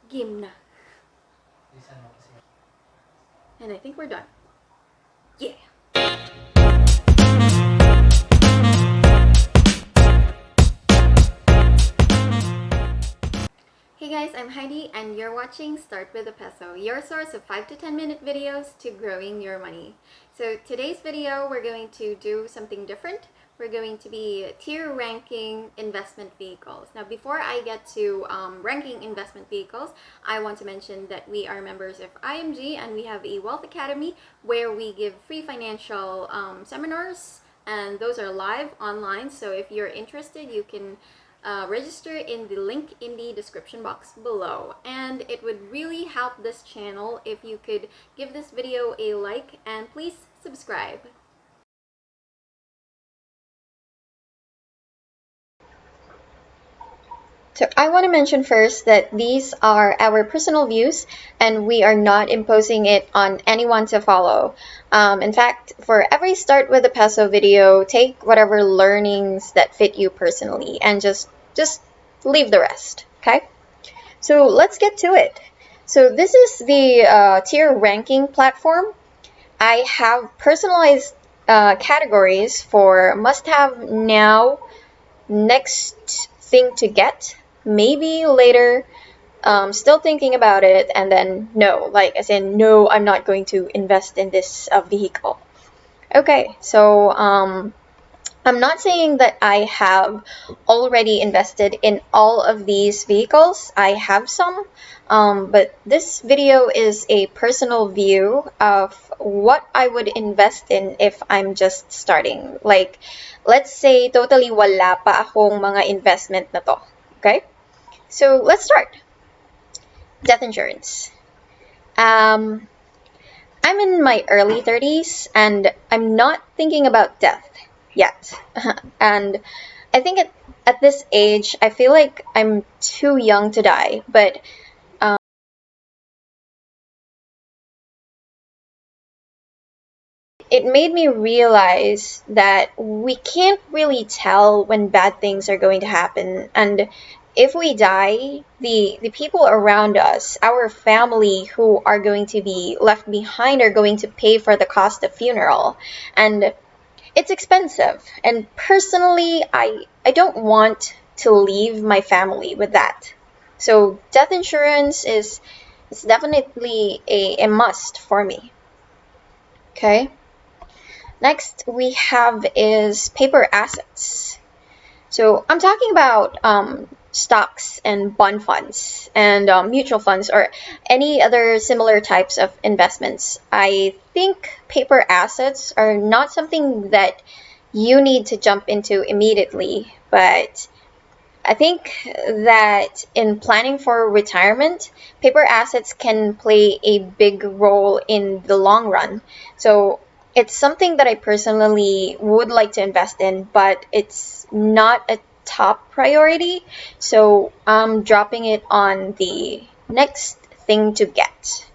Game na. And I think we're done. Yeah. Hey guys, I'm Heidi and you're watching Start with a Peso, your source of 5 to 10 minute videos to growing your money. So today's video, we're going to do something different. We're going to be tier ranking investment vehicles. Now, before I get to ranking investment vehicles, I want to mention that we are members of IMG and we have a Wealth Academy where we give free financial seminars, and those are live online. So if you're interested, you can register in the link in the description box below. And it would really help this channel if you could give this video a like and please subscribe. So I want to mention first that these are our personal views and we are not imposing it on anyone to follow. In fact, for every Start with a Peso video, take whatever learnings that fit you personally and just leave the rest, okay? So let's get to it. So this is the tier ranking platform. I have personalized categories for must-have now, next thing to get, maybe later, still thinking about it, and then no, like as in no, I'm not going to invest in this vehicle. Okay, so I'm not saying that I have already invested in all of these vehicles. I have some, but this video is a personal view of what I would invest in if I'm just starting. Like, let's say totally wala pa akong mga investment na to. Okay? So, let's start. Death insurance. I'm in my early 30s and I'm not thinking about death yet. And I think at this age, I feel like I'm too young to die, but it made me realize that we can't really tell when bad things are going to happen. And if we die, the people around us, our family who are going to be left behind, are going to pay for the cost of funeral. And it's expensive. And personally, I don't want to leave my family with that. So death insurance is definitely a must for me. Okay. Next we have is paper assets. So I'm talking about stocks and bond funds and mutual funds or any other similar types of investments. I think paper assets are not something that you need to jump into immediately, but I think that in planning for retirement, paper assets can play a big role in the long run. So it's something that I personally would like to invest in, but it's not a top priority. So I'm dropping it on the next thing to get.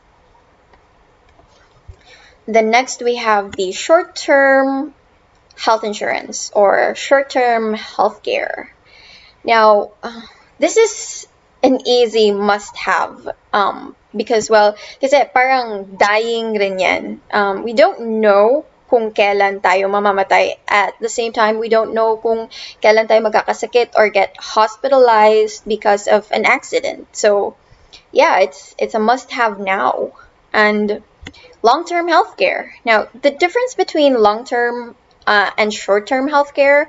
Then next we have the short-term health insurance or short-term healthcare. Now, this is an easy must-have because, well, kasi parang dying rin yan. We don't know kung kailan tayo mamamatay. At the same time, we don't know kung kailan tayo magkakasakit or get hospitalized because of an accident. So, yeah, it's a must-have now. And long-term healthcare. Now, the difference between long-term and short-term healthcare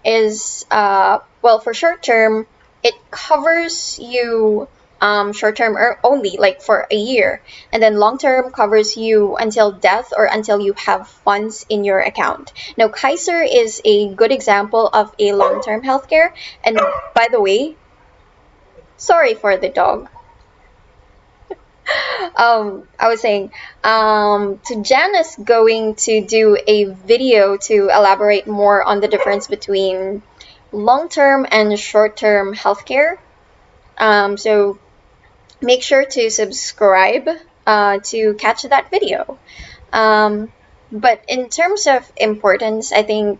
is, well, for short-term, it covers you short-term only, like for a year. And then long-term covers you until death or until you have funds in your account. Now, Kaiser is a good example of a long-term healthcare. And by the way, sorry for the dog. I was saying, to Janice going to do a video to elaborate more on the difference between long-term and short-term healthcare. So make sure to subscribe to catch that video. But in terms of importance, I think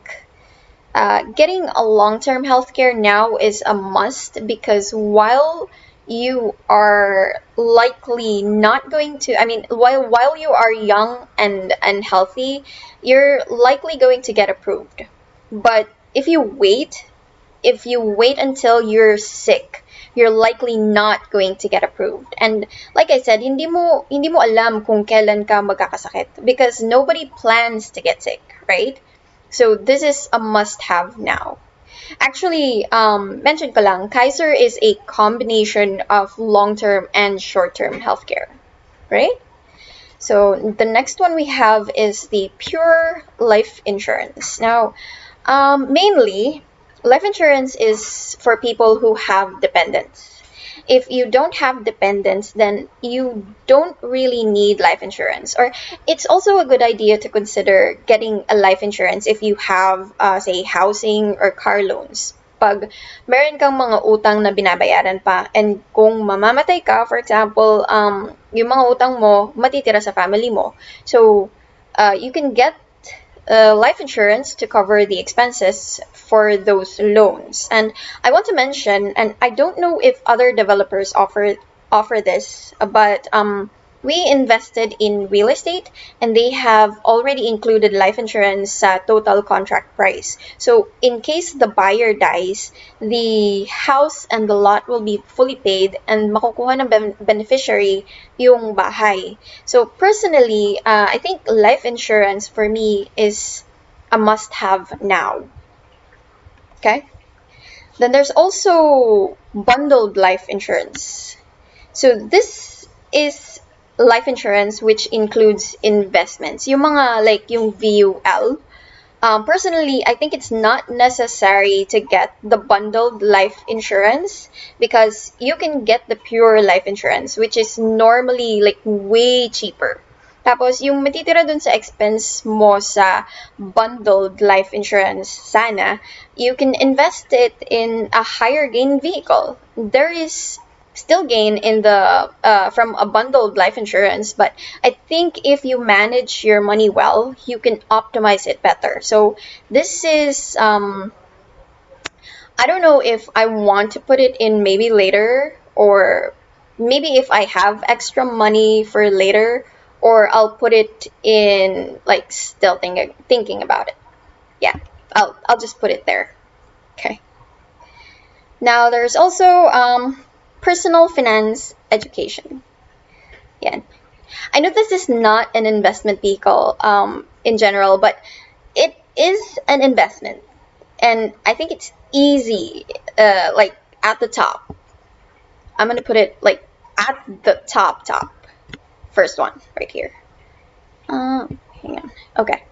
getting a long-term healthcare now is a must because while you are likely not going to, I mean, while you are young and healthy, you're likely going to get approved. But if you wait until you're sick, you're likely not going to get approved. And like I said, hindi mo alam kung kailan ka magkakasakit because nobody plans to get sick, right? So this is a must-have now. Actually, mention ko lang, Kaiser is a combination of long-term and short-term healthcare, right? So the next one we have is the pure life insurance. Now, mainly, life insurance is for people who have dependents. If you don't have dependents, then you don't really need life insurance. Or it's also a good idea to consider getting a life insurance if you have, say, housing or car loans. Pag meron kang mga utang na binabayaran pa, and kung mamamatay ka, for example, yung mga utang mo matitira sa family mo. So, you can get life insurance to cover the expenses for those loans. And I want to mention, and I don't know if other developers offer this, but we invested in real estate and they have already included life insurance sa total contract price. So in case the buyer dies, the house and the lot will be fully paid and makukuha ng beneficiary yung bahay. So personally, I think life insurance for me is a must-have now. Okay? Then there's also bundled life insurance. So this is life insurance which includes investments. Yung mga like yung VUL. Personally, I think it's not necessary to get the bundled life insurance because you can get the pure life insurance, which is normally like way cheaper. Tapos, yung matitira dun sa expense mo sa bundled life insurance, sana, you can invest it in a higher gain vehicle. There is still gain in the from a bundled life insurance, but I think if you manage your money well, you can optimize it better. So this is I don't know if I want to put it in maybe later, or maybe if I have extra money for later, or I'll put it in like still thinking about it. Yeah, I'll just put it there. Okay. Now there's also personal finance education. Yeah. I know this is not an investment vehicle in general, but it is an investment. And I think it's easy, like at the top. I'm going to put it like at the top. First one right here. Hang on. Okay.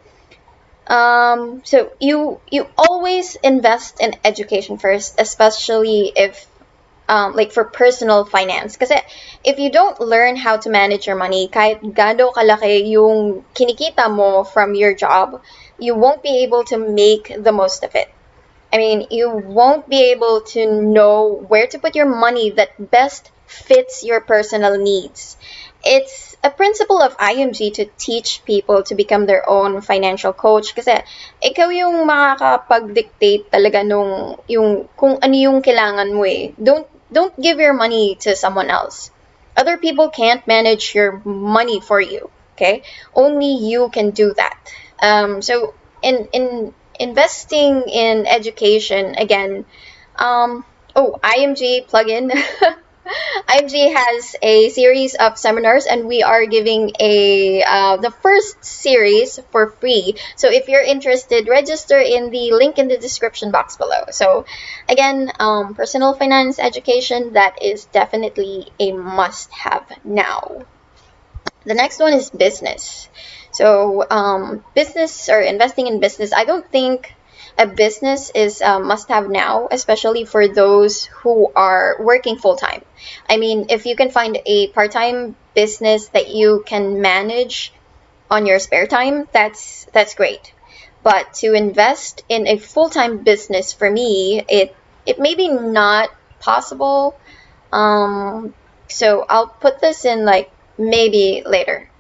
So you always invest in education first, especially if like for personal finance. Kasi if you don't learn how to manage your money, kahit gaano kalaki yung kinikita mo from your job, you won't be able to make the most of it. I mean, you won't be able to know where to put your money that best fits your personal needs. It's a principle of IMG to teach people to become their own financial coach kasi ikaw yung makakapag-dictate talaga nung yung kung ano yung kailangan mo eh. Don't give your money to someone else. Other people can't manage your money for you, okay? Only you can do that. So in investing in education, again, IMG plugin. IMG has a series of seminars, and we are giving the first series for free. So if you're interested, register in the link in the description box below. So again, personal finance education, that is definitely a must-have now. The next one is business. So business or investing in business, I don't think a business is a must-have now, especially for those who are working full-time. I mean, if you can find a part-time business that you can manage on your spare time, that's great. But to invest in a full-time business, for me, it may be not possible. So I'll put this in like maybe later.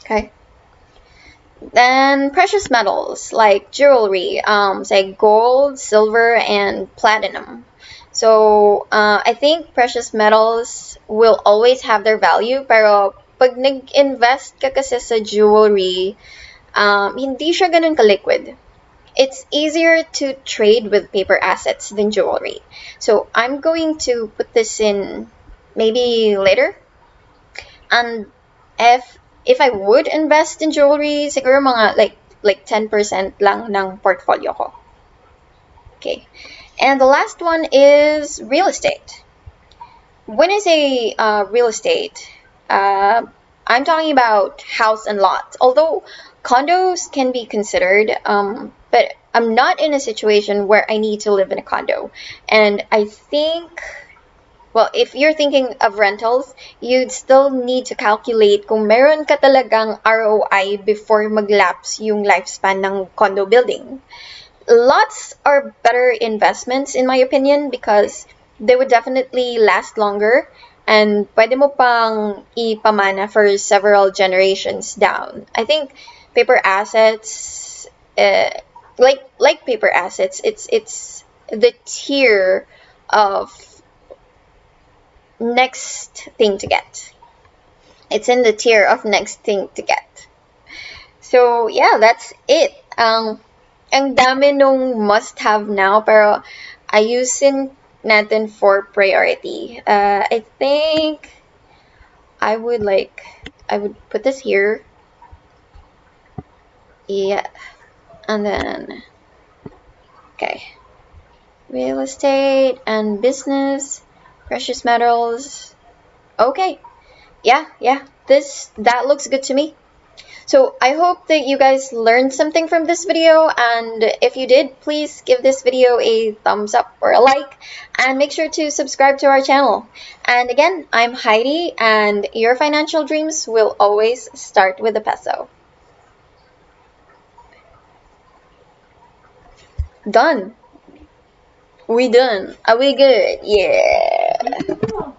Okay. Then precious metals like jewelry, say gold, silver, and platinum. So, I think precious metals will always have their value, pero pag nag-invest ka kasi sa jewelry, hindi siya ganun ka-liquid. It's easier to trade with paper assets than jewelry. So, I'm going to put this in maybe later. And if I would invest in jewelry, siguro mga like 10% lang ng portfolio ko. Okay. And the last one is real estate. When I say real estate, I'm talking about house and lot. Although condos can be considered, but I'm not in a situation where I need to live in a condo. And I think, well, if you're thinking of rentals, you'd still need to calculate kung meron ka talagang ROI before maglapse yung lifespan ng condo building. Lots are better investments in my opinion because they would definitely last longer and pwede mo pang ipamana for several generations down. I think paper assets, like paper assets, it's the tier of next thing to get. It's in the tier of next thing to get. So yeah, that's it. Ang dami nung must-have now, pero ayusin natin for priority. I think I would put this here. Yeah. And then, okay. Real estate and business, precious metals. Okay. Yeah. That looks good to me. So I hope that you guys learned something from this video, and if you did, please give this video a thumbs up or a like, and make sure to subscribe to our channel. And again, I'm Heidi, and your financial dreams will always start with a peso. Done. We done. Are we good? Yeah.